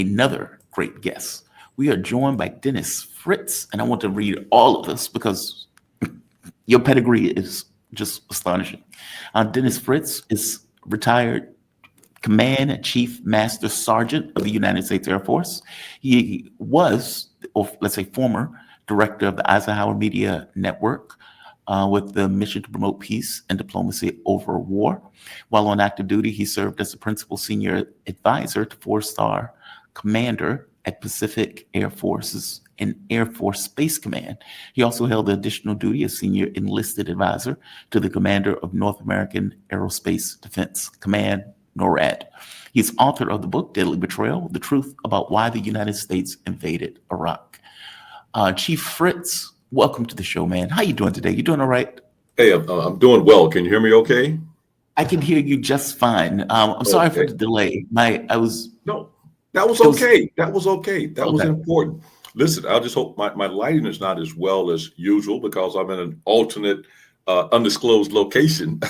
another great guest. We are joined by Dennis Fritz, and I want to read all of this because your pedigree is just astonishing. Dennis Fritz is retired Command Chief Master Sergeant of the United States Air Force. He was, or let's say former, director of the Eisenhower Media Network with the mission to promote peace and diplomacy over war. While on active duty, he served as the principal senior advisor to four-star commander at Pacific Air Forces and Air Force Space Command. He also held the additional duty as senior enlisted advisor to the commander of North American Aerospace Defense Command, NORAD. He's author of the book, Deadly Betrayal, The Truth About Why the United States Invaded Iraq. Chief Fritz, welcome to the show, man. How you doing today? You doing all right? Hey, I'm doing well. Can you hear me okay? I can hear you just fine. I'm sorry for the delay. No, that was okay. That was okay. That was important. Listen, I just hope my lighting is not as well as usual because I'm in an alternate undisclosed location.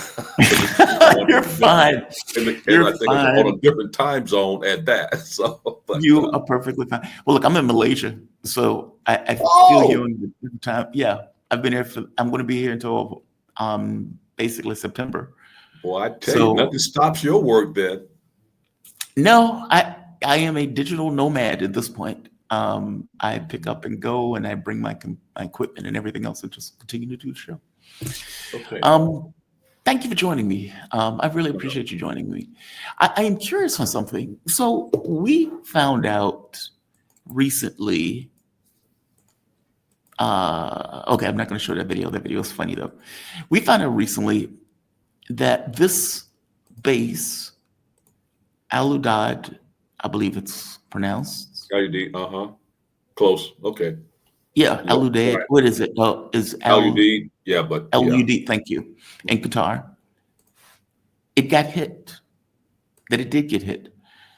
You're fine. I think on a different time zone at that. So you are perfectly fine. Well, look, I'm in Malaysia, so I feel you in the different time. Yeah, I'm going to be here until basically September. Well, I tell you, nothing stops your work then. No, I am a digital nomad at this point. I pick up and go, and I bring my equipment and everything else, and just continue to do the show. Okay. Thank you for joining me. I really appreciate you joining me. I am curious on something. So we found out recently. Okay, I'm not going to show that video. That video is funny though. We found out recently that this base, Udeid, I believe it's pronounced. Udeid, close. Okay. Yeah, Udeid. Right. What is it? Is Udeid? Yeah, but Udeid. Thank you. In Qatar, it got hit. That it did get hit.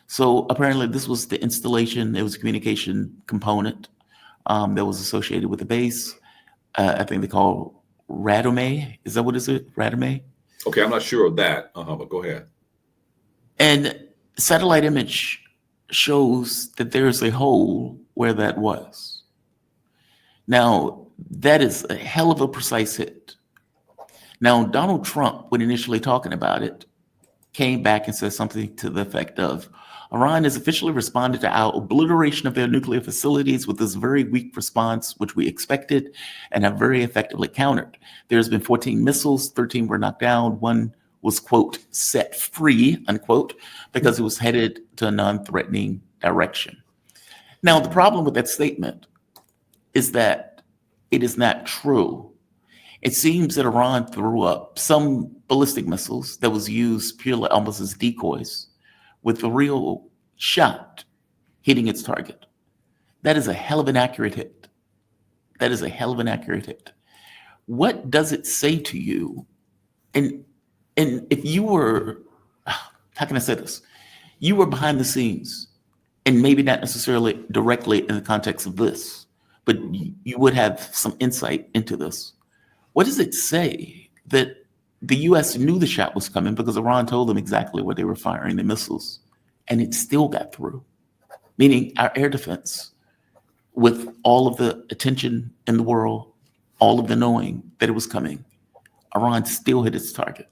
So apparently, this was the installation. It was a communication component that was associated with the base. I think they call Radome. Is that what is it? Radome? Okay, I'm not sure of that. But go ahead. And satellite image shows that there's a hole where that was. Now, that is a hell of a precise hit. Now, Donald Trump, when initially talking about it, came back and said something to the effect of, Iran has officially responded to our obliteration of their nuclear facilities with this very weak response, which we expected and have very effectively countered. There's been 14 missiles, 13 were knocked down, one was, quote, set free, unquote, because it was headed to a non-threatening direction. Now, the problem with that statement is that it is not true. It seems that Iran threw up some ballistic missiles that was used purely almost as decoys with the real shot hitting its target. That is a hell of an accurate hit. That is a hell of an accurate hit. What does it say to you? And if you were, how can I say this? You were behind the scenes, and maybe not necessarily directly in the context of this, but you would have some insight into this. What does it say that the U.S. knew the shot was coming because Iran told them exactly where they were firing the missiles, and it still got through? Meaning our air defense, with all of the attention in the world, all of the knowing that it was coming, Iran still hit its target.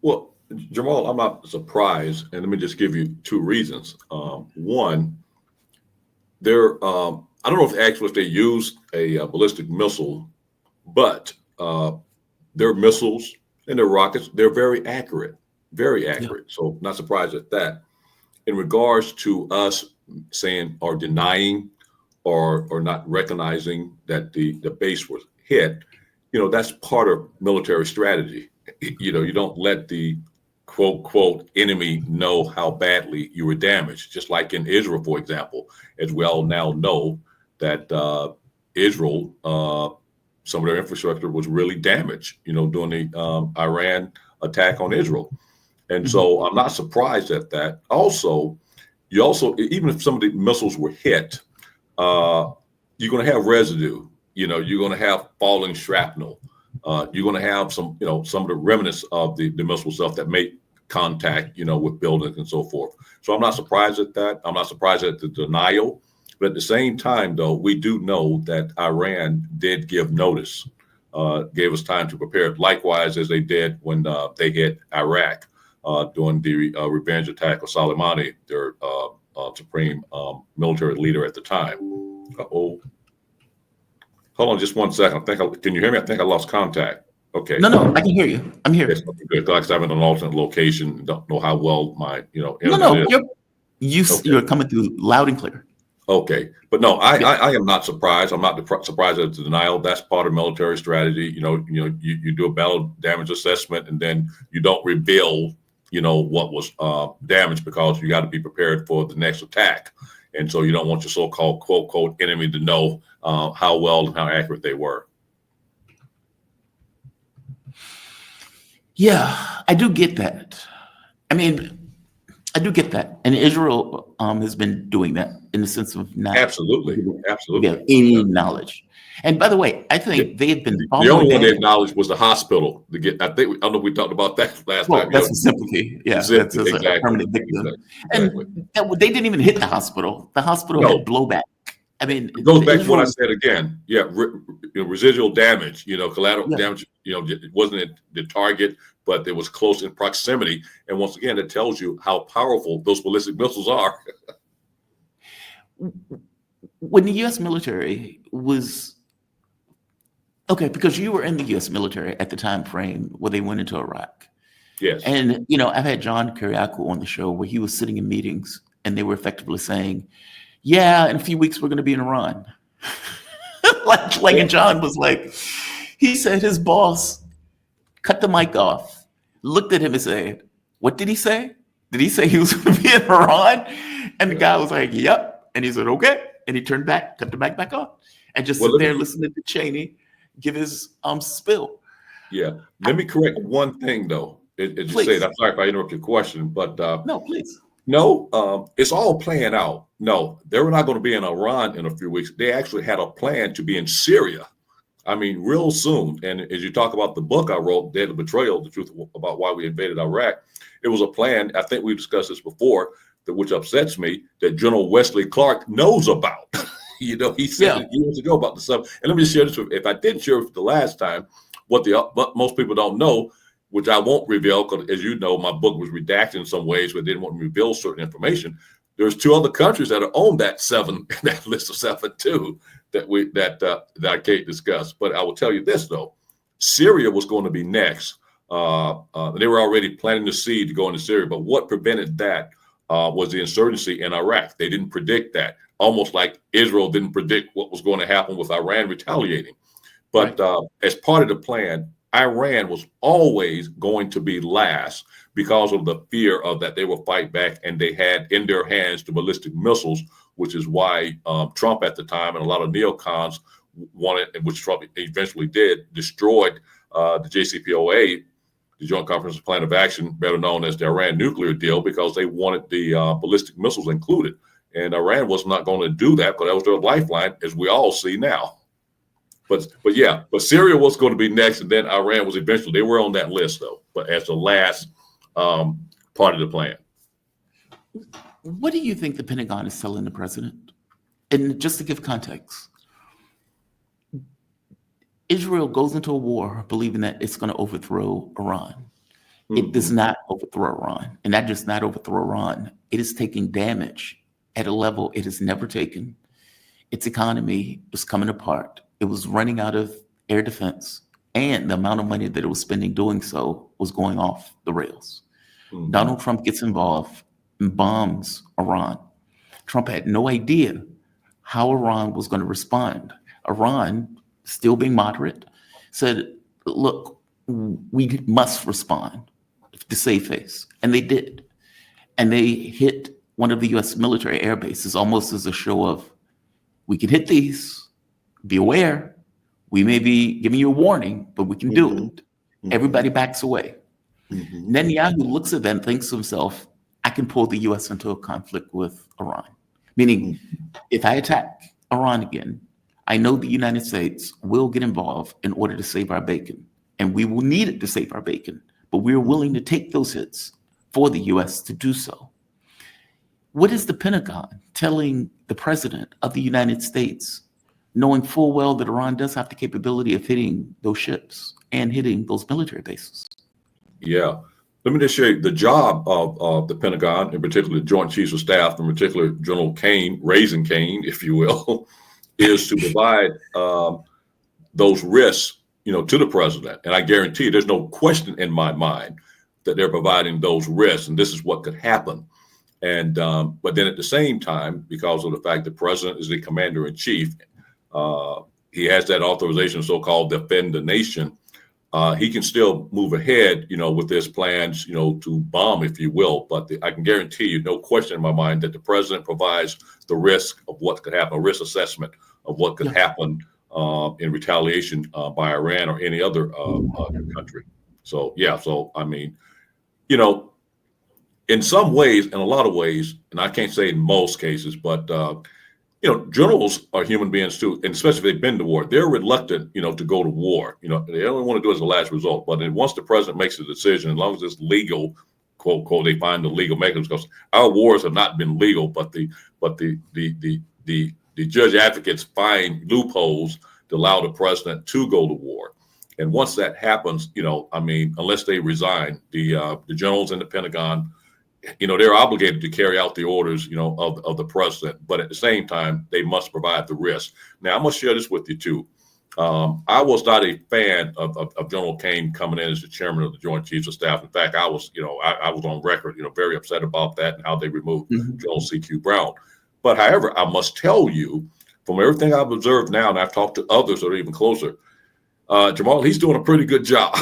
Well, Jamal, I'm not surprised, and let me just give you two reasons. One, I don't know if they used a ballistic missile, but their missiles and their rockets, they're very accurate. Yeah. So not surprised at that. In regards to us saying or denying or not recognizing that the base was hit, that's part of military strategy. You don't let the quote enemy know how badly you were damaged. Just like in Israel, for example, as we all now know that Israel, some of their infrastructure was really damaged, during the Iran attack on Israel. And so I'm not surprised at that. Also, even if some of the missiles were hit, you're going to have residue. You're going to have falling shrapnel. You're going to have some of the remnants of the missile stuff that may contact, with buildings and so forth. So I'm not surprised at that. I'm not surprised at the denial. But at the same time, though, we do know that Iran did give notice, gave us time to prepare, likewise as they did when they hit Iraq during the revenge attack of Soleimani, their supreme military leader at the time. Uh-oh. Hold on just 1 second. Can you hear me? I think I lost contact. Okay. No, I can hear you. I'm here. Yes, okay, good. Because I'm in an alternate location. Don't know how well my, internet is. You're coming through loud and clear. Okay, but no, I am not surprised. I'm not surprised at the denial. That's part of military strategy. You do a battle damage assessment, and then you don't reveal, what was damaged, because you got to be prepared for the next attack. And so you don't want your so-called quote enemy to know how well and how accurate they were. Yeah, I do get that. I mean, I do get that. And Israel has been doing that in the sense of not absolutely any knowledge. And by the way, I think they have been the only one they acknowledged was the hospital. I don't know if we talked about that last time. That's a sympathy. Yeah, that's exactly. A permanent victim. Exactly. And they didn't even hit the hospital. The hospital had blowback. I mean, it goes back to what I said again. Yeah, residual damage, collateral damage, it wasn't the target, but it was close in proximity. And once again, it tells you how powerful those ballistic missiles are. When the U.S. military was, because you were in the U.S. military at the time frame where they went into Iraq. Yes. And, I've had John Kiriakou on the show where he was sitting in meetings and they were effectively saying, yeah, in a few weeks, we're going to be in Iran. And John was like, he said his boss cut the mic off, looked at him and said, what did he say? Did he say he was going to be in Iran? And the guy was like, yep. And he said, okay. And he turned back, cut the mic back on, and just sit there listening to Cheney give his spill. Yeah. Let me correct one thing, though. As you said, I'm sorry if I interrupt your question, but no, please. No, it's all playing out. No, they were not going to be in Iran in a few weeks. They actually had a plan to be in Syria. I mean, real soon. And as you talk about the book I wrote, Deadly Betrayal, the truth about why we invaded Iraq, it was a plan. I think we discussed this before, which upsets me, that General Wesley Clark knows about. He said years ago about the stuff. And let me just share this with, if I didn't share it the last time, what most people don't know, which I won't reveal, because as you know, my book was redacted in some ways, but they didn't want to reveal certain information. There's 2 other countries that are on that list of 7 too, that I can't discuss. But I will tell you this though, Syria was going to be next. They were already planting the seed to go into Syria, but what prevented that was the insurgency in Iraq. They didn't predict that, almost like Israel didn't predict what was going to happen with Iran retaliating. But as part of the plan, Iran was always going to be last because of the fear of that they will fight back, and they had in their hands the ballistic missiles, which is why Trump at the time and a lot of neocons wanted, which Trump eventually did, destroyed the JCPOA, the Joint Comprehensive Plan of Action, better known as the Iran nuclear deal, because they wanted the ballistic missiles included. And Iran was not going to do that, but that was their lifeline, as we all see now. But Syria was going to be next, and then Iran was eventually. They were on that list, though, but as the last part of the plan. What do you think the Pentagon is telling the president? And just to give context, Israel goes into a war believing that it's going to overthrow Iran. Mm-hmm. It does not overthrow Iran, and that does not overthrow Iran. It is taking damage at a level it has never taken. Its economy was coming apart. It was running out of air defense, and the amount of money that it was spending doing so was going off the rails. Mm-hmm. Donald Trump gets involved and bombs Iran. Trump had no idea how Iran was going to respond. Iran, still being moderate, said, look, we must respond to save face. And they did. And they hit one of the U.S. military air bases almost as a show of, we can hit these. Be aware, we may be giving you a warning, but we can do it. Mm-hmm. Everybody backs away. Mm-hmm. Netanyahu looks at that and thinks to himself, I can pull the U.S. into a conflict with Iran. Meaning, if I attack Iran again, I know the United States will get involved in order to save our bacon. And we will need it to save our bacon. But we're willing to take those hits for the U.S. to do so. What is the Pentagon telling the president of the United States, knowing full well that Iran does have the capability of hitting those ships and hitting those military bases? Yeah. Let me just share the job of the Pentagon, in particular the Joint Chiefs of Staff, in particular General Kane, Raising Kane, if you will, is to provide those risks, to the president. And I guarantee you, there's no question in my mind that they're providing those risks, and this is what could happen. And but then at the same time, because of the fact the president is the commander in chief, he has that authorization, so-called defend the nation. He can still move ahead, with his plans, to bomb, if you will. But I can guarantee you, no question in my mind, that the president provides the risk of what could happen, a risk assessment of what could happen in retaliation by Iran or any other country. So, yeah. So, I mean, in some ways, in a lot of ways, and I can't say in most cases, but generals are human beings too, and especially if they've been to war, they're reluctant, to go to war. They only want to do it as a last result. But then once the president makes a decision, as long as it's legal, quote, quote, they find the legal mechanisms. Because our wars have not been legal, but the judge advocates find loopholes to allow the president to go to war. And once that happens, unless they resign, the generals in the Pentagon, they're obligated to carry out the orders, of the president. But at the same time, they must provide the risk. Now, I'm going to share this with you, too. I was not a fan of General Kane coming in as the chairman of the Joint Chiefs of Staff. In fact, I was on record, very upset about that and how they removed General C.Q. Brown. But however, I must tell you, from everything I've observed now, and I've talked to others that are even closer, Jamal, he's doing a pretty good job.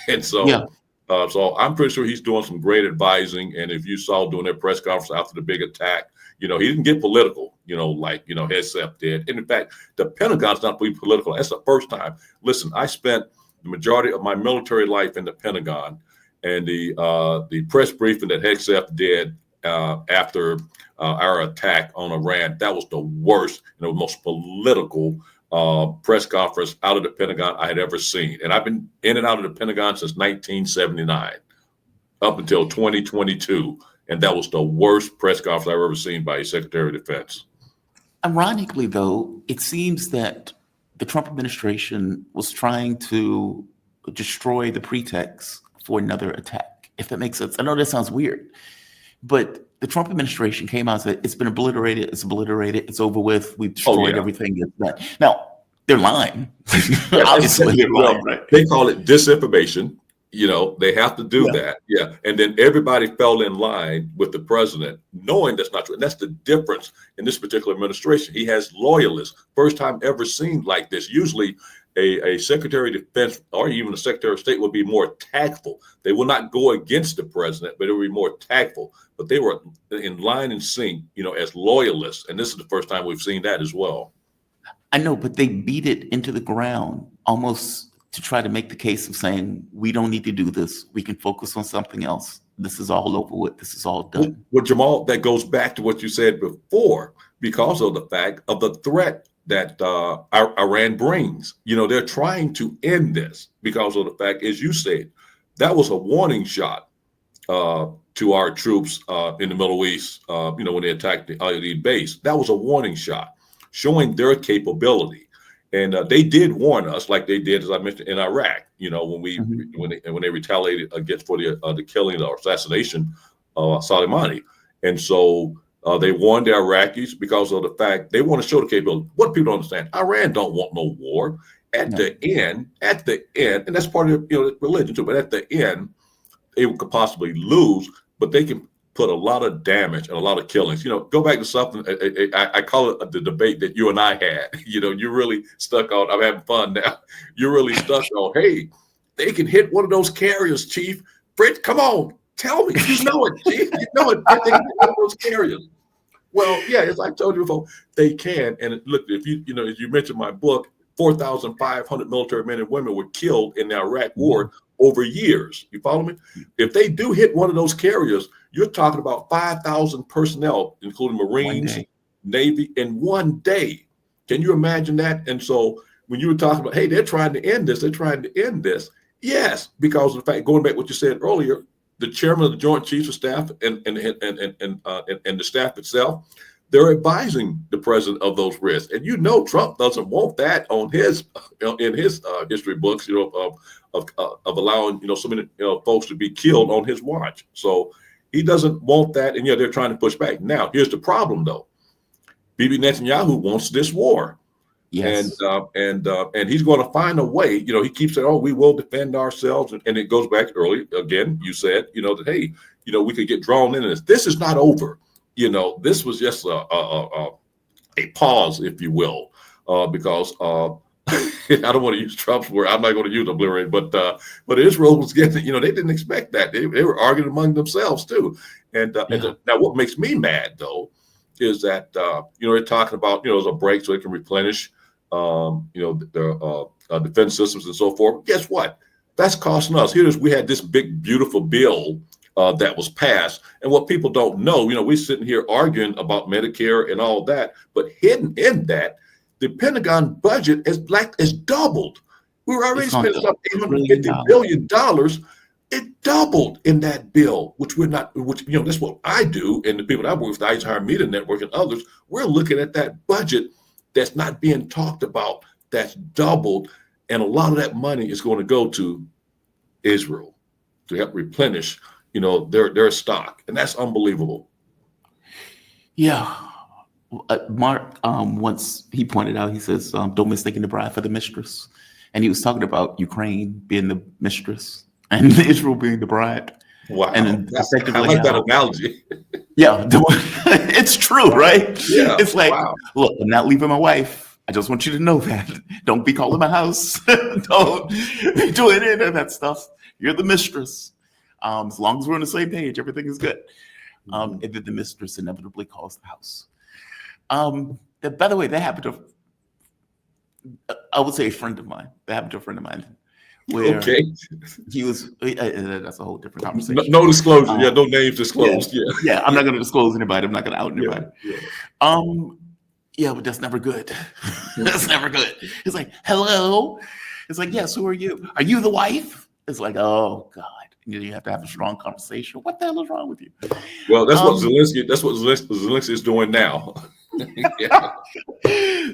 And so, so I'm pretty sure he's doing some great advising. And if you saw during their press conference after the big attack, he didn't get political, like, HESF did. And in fact, the Pentagon's not being political. That's the first time. Listen, I spent the majority of my military life in the Pentagon, and the press briefing that HESF did after our attack on Iran, that was the worst and the most political press conference out of the Pentagon I had ever seen. And I've been in and out of the Pentagon since 1979 up until 2022. And that was the worst press conference I've ever seen by a Secretary of Defense. Ironically, though, it seems that the Trump administration was trying to destroy the pretext for another attack, if that makes sense. I know that sounds weird, but the Trump administration came out and said, it's been obliterated, it's over with, we've destroyed everything. Now, they're lying. Obviously, they're lying, right? They call it disinformation. They have to do that. Yeah. And then everybody fell in line with the president, knowing that's not true. And that's the difference in this particular administration. He has loyalists. First time ever seen like this. Usually a Secretary of Defense or even a Secretary of State would be more tactful. They will not go against the president, but it would be more tactful. But they were in line and sync, as loyalists. And this is the first time we've seen that as well. I know, but they beat it into the ground almost to try to make the case of saying, we don't need to do this. We can focus on something else. This is all over with. This is all done. Well, Jamal, that goes back to what you said before, because of the fact of the threat that Iran brings. They're trying to end this because of the fact, as you said, that was a warning shot to our troops in the Middle East, when they attacked the Udeid base. That was a warning shot showing their capability. And they did warn us, like they did, as I mentioned, in Iraq. When they retaliated against for the killing or assassination of Soleimani, and so they warned the Iraqis because of the fact they want to show the capability. What people don't understand: Iran don't want no war. At the end, and that's part of religion too. But at the end, they could possibly lose, but they can put a lot of damage and a lot of killings. Go back to something I call it the debate that you and I had. You're really stuck on. I'm having fun now. You're really stuck on. Hey, they can hit one of those carriers, Chief. Fritz, come on, tell me. You know it, Chief. You know it. They can hit one of those carriers. Well, yeah, as I told you before, they can. And look, if as you mentioned my book, 4,500 military men and women were killed in the Iraq war over years. You follow me? If they do hit one of those carriers, you're talking about 5,000 personnel, including Marines, Navy, in one day. Can you imagine that? And so when you were talking about, hey, they're trying to end this, yes, because of the fact, going back to what you said earlier, the chairman of the Joint Chiefs of Staff and the staff itself, they're advising the president of those risks. And Trump doesn't want that on his in his history books, of allowing so many folks to be killed on his watch. So he doesn't want that, and they're trying to push back. Now, here's the problem, though. Bibi Netanyahu wants this war. Yes. And he's going to find a way. He keeps saying, "Oh, we will defend ourselves," and it goes back early again. You said, that hey, we could get drawn into this. This is not over. This was just a pause, if you will, because I don't want to use Trump's word. I'm not going to use obliterate, but Israel was getting. They didn't expect that. They were arguing among themselves too. And now, what makes me mad though is that they're talking about there's a break so they can replenish their defense systems and so forth. Guess what? That's costing us. We had this big beautiful bill that was passed, and what people don't know, we're sitting here arguing about Medicare and all that, but hidden in that, the Pentagon budget is doubled. We were already spending about $850 billion. It doubled in that bill, which that's what I do, and the people that I work with, the Eisenhower Media Network and others, we're looking at that budget that's not being talked about, that's doubled, and a lot of that money is going to go to Israel to help replenish, their stock, and that's unbelievable. Yeah. Mark, once he pointed out, he says, don't mistake the bride for the mistress. And he was talking about Ukraine being the mistress and Israel being the bride. Wow. And I like that analogy. Yeah. It's true, right? Yeah. It's like, look, I'm not leaving my wife. I just want you to know that. Don't be calling my house. Don't be doing any of that stuff. You're the mistress. As long as we're on the same page, everything is good. And then the mistress inevitably calls the house. By the way, that happened to, I would say, a friend of mine. That happened to a friend of mine. Where he was, that's a whole different conversation. No disclosure. No names disclosed. Yeah, I'm not going to disclose anybody. I'm not going to out anybody. But that's never good. That's never good. It's like, hello. It's like, yes, who are you? Are you the wife? It's like, oh God. You have to have a strong conversation. What the hell is wrong with you? Well, that's what Zelensky is doing now.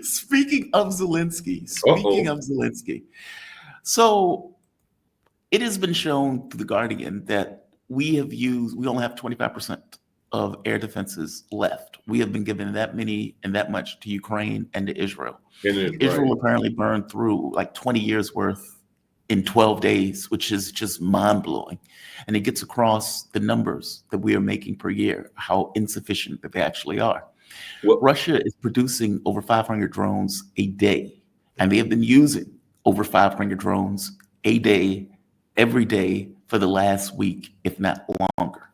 Speaking of Zelensky. So it has been shown through The Guardian that we only have 25% of air defenses left. We have been given that many and that much to Ukraine and to Israel. Israel apparently burned through like 20 years worth in 12 days, which is just mind-blowing. And it gets across the numbers that we are making per year, how insufficient that they actually are. Russia is producing over 500 drones a day, and they have been using over 500 drones a day, every day for the last week, if not longer.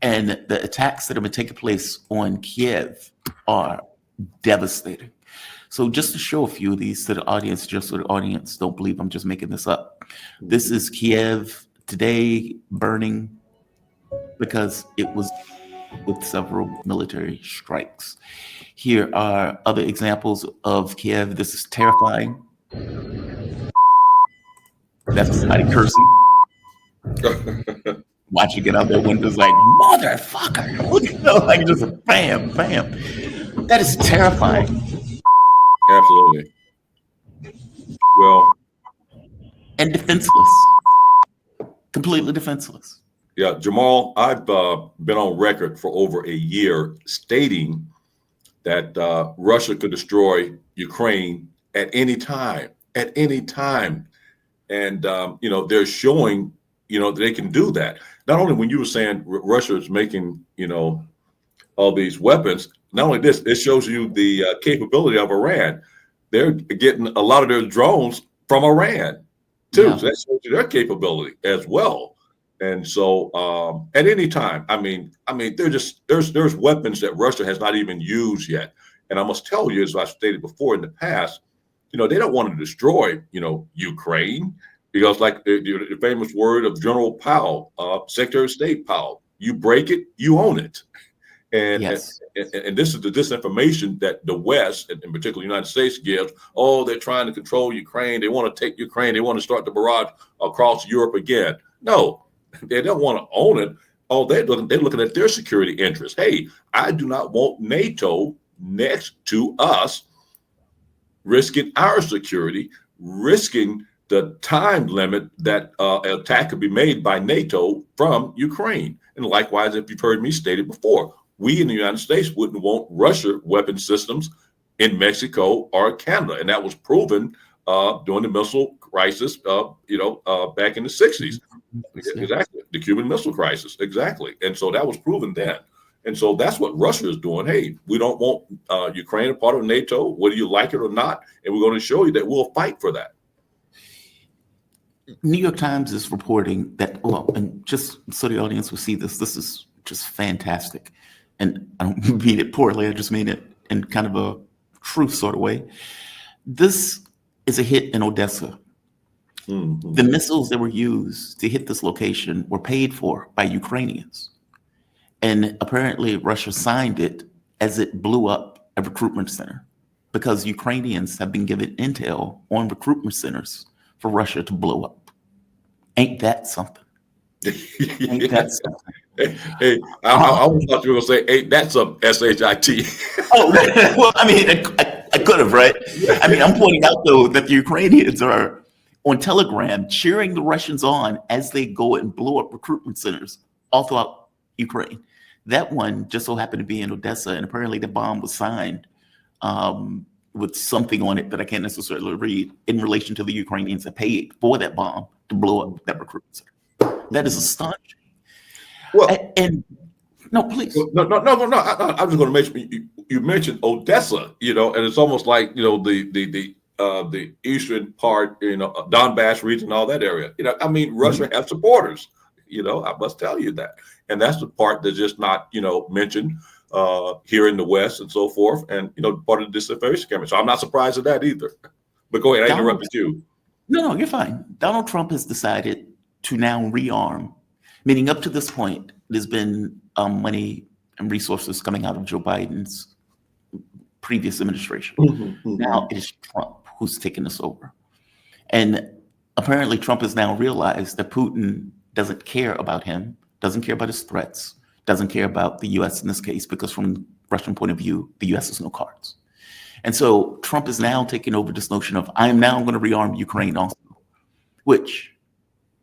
And the attacks that have been taking place on Kiev are devastating. So just to show a few of these to the audience, just so the audience don't believe I'm just making this up. This is Kiev today burning because it was with several military strikes. Here are other examples of Kiev. This is terrifying. That's somebody cursing. Watch you get out their windows like, motherfucker. Like just bam, bam. That is terrifying. Absolutely. Well, and defenseless, completely defenseless. Yeah, Jamal, I've been on record for over a year stating that Russia could destroy Ukraine at any time. And, they're showing, that they can do that. Not only when you were saying Russia is making, all these weapons, not only this, it shows you the capability of Iran. They're getting a lot of their drones from Iran too. Yeah. So that shows you their capability as well. And so at any time, I mean, there's weapons that Russia has not even used yet. And I must tell you, as I stated before in the past, they don't want to destroy, Ukraine, because like the famous word of General Powell, Secretary of State Powell, you break it, you own it. And, yes. and this is the disinformation that the West, and in particular the United States, gives. Oh, they're trying to control Ukraine. They want to take Ukraine. They want to start the barrage across Europe again. No, They don't want to own it. Oh, they're looking at their security interests. Hey, I do not want NATO next to us, risking our security, risking the time limit that an attack could be made by NATO from Ukraine. And likewise, if you've heard me state it before, we in the United States wouldn't want Russia weapon systems in Mexico or Canada. And that was proven during the missile crisis, back in the 60s. Exactly. The Cuban Missile Crisis. Exactly. And so that was proven then. And so that's what Russia is doing. Hey, we don't want Ukraine a part of NATO, whether you like it or not. And we're going to show you that we'll fight for that. New York Times is reporting that, well, and just so the audience will see this is just fantastic. And I don't mean it poorly, I just mean it in kind of a truth sort of way. This is a hit in Odessa. Mm-hmm. The missiles that were used to hit this location were paid for by Ukrainians. And apparently Russia signed it as it blew up a recruitment center, because Ukrainians have been given intel on recruitment centers for Russia to blow up. Ain't that something? Ain't that something? Hey, I thought you were going to say, ain't that some S-H-I-T? Oh, well, I mean, I could have, right? I mean, I'm pointing out, though, that the Ukrainians are on Telegram cheering the Russians on as they go and blow up recruitment centers all throughout Ukraine. That one just so happened to be in Odessa, and apparently the bomb was signed with something on it that I can't necessarily read in relation to the Ukrainians that paid for that bomb to blow up that recruitment center. That is astonishing. Well, and no, please. No. I'm just going to mention, you mentioned Odessa, and it's almost like, the eastern part, Donbass region, all that area. I mean, Russia has supporters. I must tell you that, and that's the part that's just not, mentioned here in the West and so forth, and part of the disinformation campaign. So I'm not surprised at that either. But go ahead, I interrupted you. No, you're fine. Donald Trump has decided to now rearm, meaning up to this point, there's been money and resources coming out of Joe Biden's previous administration. Mm-hmm. Now it is Trump who's taking this over. And apparently Trump has now realized that Putin doesn't care about him, doesn't care about his threats, doesn't care about the U.S. in this case, because from the Russian point of view, the U.S. has no cards. And so Trump is now taking over this notion of, I am now going to rearm Ukraine also, which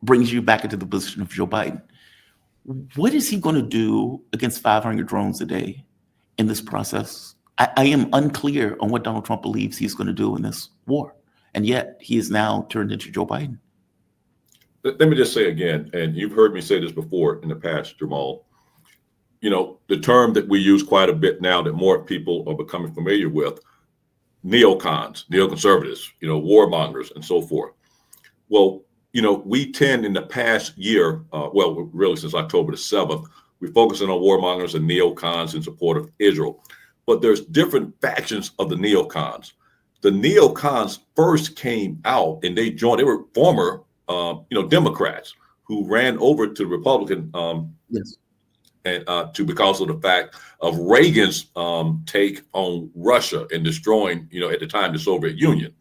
brings you back into the position of Joe Biden. What is he going to do against 500 drones a day in this process? I am unclear on what Donald Trump believes he's going to do in this war. And yet he is now turned into Joe Biden. Let me just say again, and you've heard me say this before in the past, Jamal, the term that we use quite a bit now that more people are becoming familiar with, neocons, neoconservatives, warmongers and so forth. Well, we tend in the past year, really since October the 7th, we're focusing on warmongers and neocons in support of Israel. But there's different factions of the neocons. The neocons first came out and they were former, Democrats who ran over to the Republican, yes. And because of the fact of Reagan's take on Russia and destroying, at the time, the Soviet Union.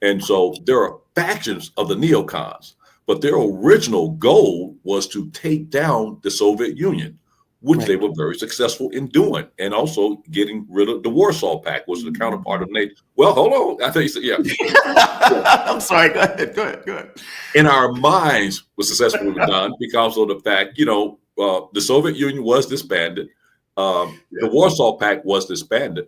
And so there are factions of the neocons, but their original goal was to take down the Soviet Union, which they were very successful in doing, and also getting rid of the Warsaw Pact, was the counterpart of NATO. Well, hold on. I think you said, yeah. I'm sorry. Go ahead. In our minds, was successfully done because of the fact, the Soviet Union was disbanded. The Warsaw Pact was disbanded.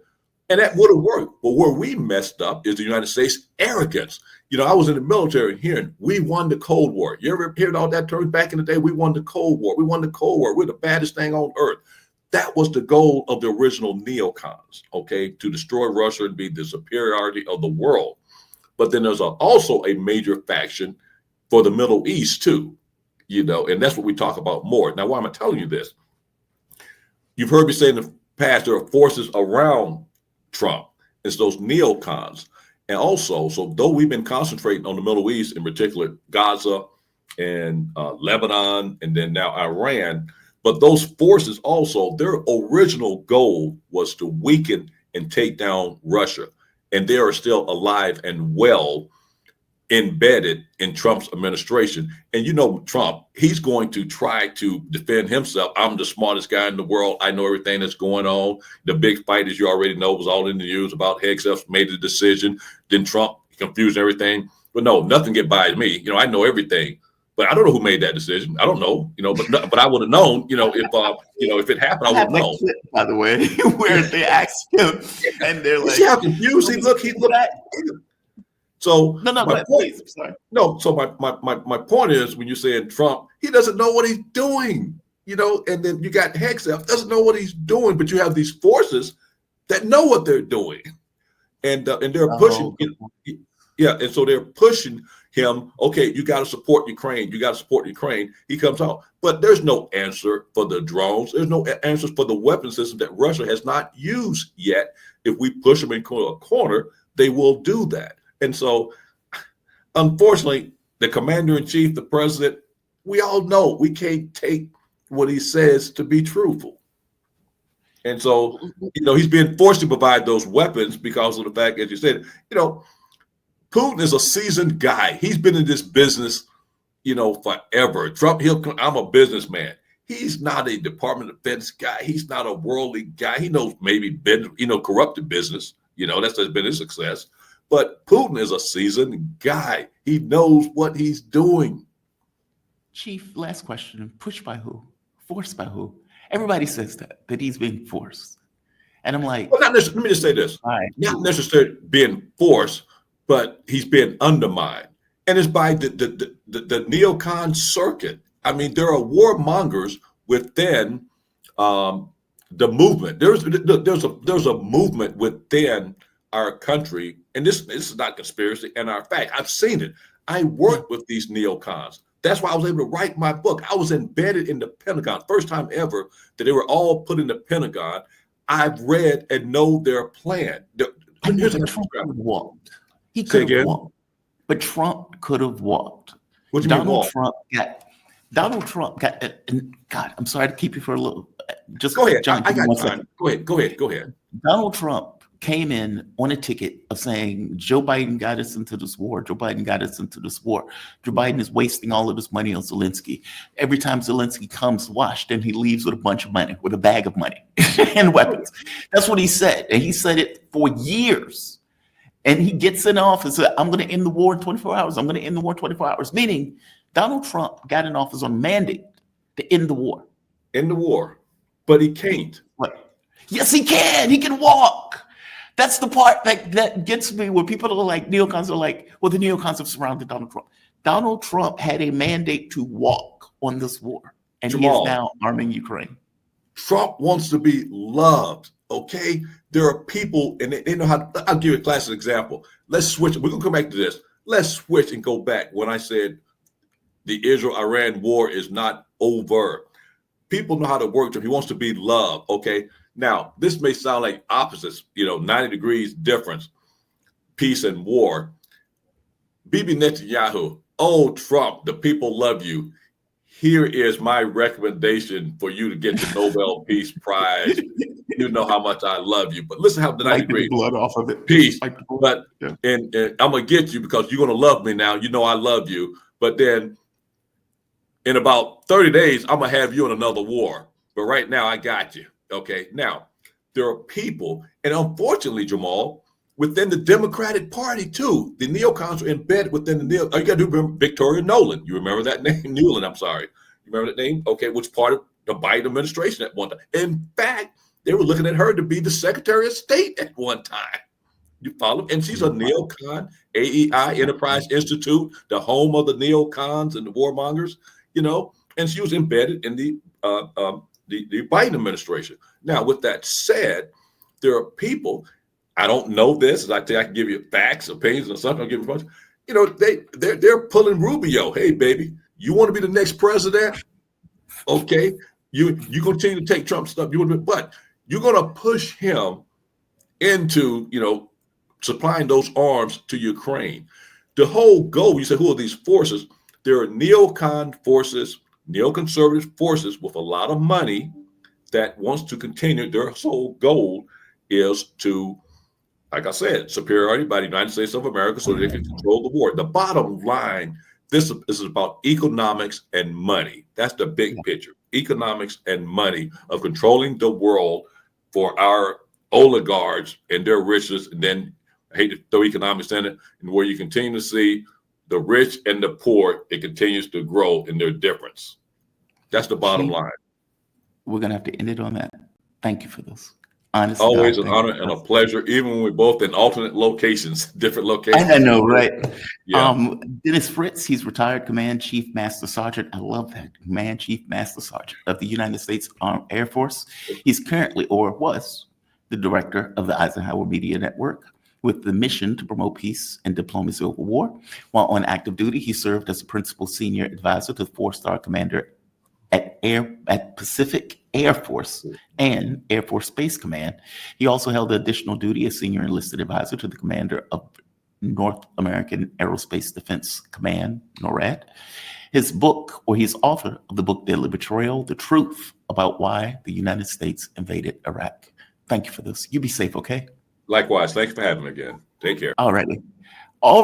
And that would have worked. But where we messed up is the United States arrogance. I was in the military hearing, we won the Cold War. You ever heard all that term back in the day? We won the Cold War. We won the Cold War. We're the baddest thing on earth. That was the goal of the original neocons, okay, to destroy Russia and be the superiority of the world. But then there's also a major faction for the Middle East too, and that's what we talk about more. Now, why am I telling you this? You've heard me say in the past, there are forces around Trump. It's those neocons. And also, so though we've been concentrating on the Middle East, in particular, Gaza and Lebanon, and then now Iran, but those forces also, their original goal was to weaken and take down Russia. And they are still alive and well embedded in Trump's administration. And you know, Trump, he's going to try to defend himself. I'm the smartest guy in the world. I know everything that's going on. The big fight, as you already know, was all in the news about Hegseth made the decision. Then Trump confused everything. But no, nothing get by me. You know, I know everything. But I don't know who made that decision. I don't know, you know, but I would have known, you know, if it happened, I would have known. Clip, by the way, where they asked him, and they're like, "See how confused he looked? He looked." So please, I'm sorry. No, so my point is, when you're saying Trump, he doesn't know what he's doing, you know, and then you got Hegseth doesn't know what he's doing, but you have these forces that know what they're doing, and they're pushing. Yeah, and so they're pushing him. Okay, you got to support Ukraine. You got to support Ukraine. He comes out, but there's no answer for the drones. There's no answers for the weapon system that Russia has not used yet. If we push them into a corner, they will do that. And so, unfortunately, the commander-in-chief, the president, we all know we can't take what he says to be truthful. And so, you know, he's being forced to provide those weapons because of the fact, as you said, you know, Putin is a seasoned guy. He's been in this business, you know, forever. Trump, I'm a businessman. He's not a Department of Defense guy. He's not a worldly guy. He knows maybe, corrupted business. You know, that's been his success. But Putin is a seasoned guy. He knows what he's doing. Chief, last question. Pushed by who? Forced by who? Everybody says that he's being forced. And I'm like, well, not necessarily, let me just say this. Right. Not necessarily being forced, but he's being undermined. And it's by the neocon circuit. I mean, there are warmongers within the movement. There's a movement within our country, and this is not conspiracy and our fact. I've seen it. I worked with these neocons. That's why I was able to write my book. I was embedded in the Pentagon. First time ever that they were all put in the Pentagon. I've read and know their plan. Here's a Trump could have walked. He Say could have again? walked. But Trump could have walked. What do you mean walk? Donald Trump got, and God, I'm sorry to keep you for a little. Just go ahead. John, I got time. Go ahead. Donald Trump came in on a ticket of saying Joe Biden got us into this war. Joe Biden got us into this war. Joe Biden is wasting all of his money on Zelensky. Every time Zelensky comes to Washington, he leaves with a bunch of money, with a bag of money and weapons. That's what he said. And he said it for years. And he gets in office, said, I'm going to end the war in 24 hours. I'm going to end the war in 24 hours. Meaning Donald Trump got in office on a mandate to end the war. End the war. But he can't. What? Yes, he can. He can walk. That's the part that gets me, where people are like, neocons are like, well, the neocons have surrounded Donald Trump. Donald Trump had a mandate to walk on this war, and Jamal, he is now arming Ukraine. Trump wants to be loved, okay? There are people, and they know how. I'll give you a classic example. Let's switch. We're going to come back to this. Let's switch and go back when I said the Israel-Iran war is not over. People know how to work to him. He wants to be loved, okay? Now, this may sound like opposites, 90 degrees difference, peace and war. Bibi Netanyahu, oh, Trump, the people love you. Here is my recommendation for you to get the Nobel Peace Prize. You know how much I love you. But listen how the 90 degrees. Blood off of it. Peace. But and I'm going to get you because you're going to love me now. You know I love you. But then in about 30 days, I'm going to have you in another war. But right now, I got you. Okay, now there are people, and unfortunately, Jamal, within the Democratic Party too, the neocons are embedded within the you got to remember Victoria Nuland. You remember that name? Nuland, I'm sorry. You remember that name? Okay, which part of the Biden administration at one time. In fact, they were looking at her to be the Secretary of State at one time. You follow? And she's a neocon, AEI, Enterprise Institute, the home of the neocons and the warmongers, and she was embedded in the Biden administration. Now, with that said, there are people, I don't know this, I think I can give you facts, opinions, or something, I'll give you a bunch. They're pulling Rubio. Hey, baby, you want to be the next president? Okay, you continue to take Trump stuff, but you're going to push him into, supplying those arms to Ukraine. The whole goal, you say, who are these forces? There are neocon forces, neoconservative forces with a lot of money that wants to continue. Their sole goal is to like I said, superiority by the United States of America so they can control the war. The bottom line, this is about economics and money. That's the big picture. Economics and money of controlling the world for our oligarchs and their riches. And then I hate to throw economics in it, and where you continue to see the rich and the poor, it continues to grow in their difference. That's the bottom line. We're going to have to end it on that. Thank you for this. Honest Always God, an honor and a pleasure, even when we're both in alternate locations, different locations. I know, right? Yeah. Dennis Fritz, he's retired Command Chief Master Sergeant. I love that. Command Chief Master Sergeant of the United States Armed Air Force. He's currently, or was, the director of the Eisenhower Media Network with the mission to promote peace and diplomacy over war. While on active duty, he served as a principal senior advisor to the 4-star commander at Pacific Air Force and Air Force Space Command. He also held the additional duty as senior enlisted advisor to the commander of North American Aerospace Defense Command, NORAD. His book, or he's author of the book, Deadly Betrayal, The Truth About Why the United States Invaded Iraq. Thank you for this. You be safe, okay? Likewise. Thanks for having me again. Take care. All righty. All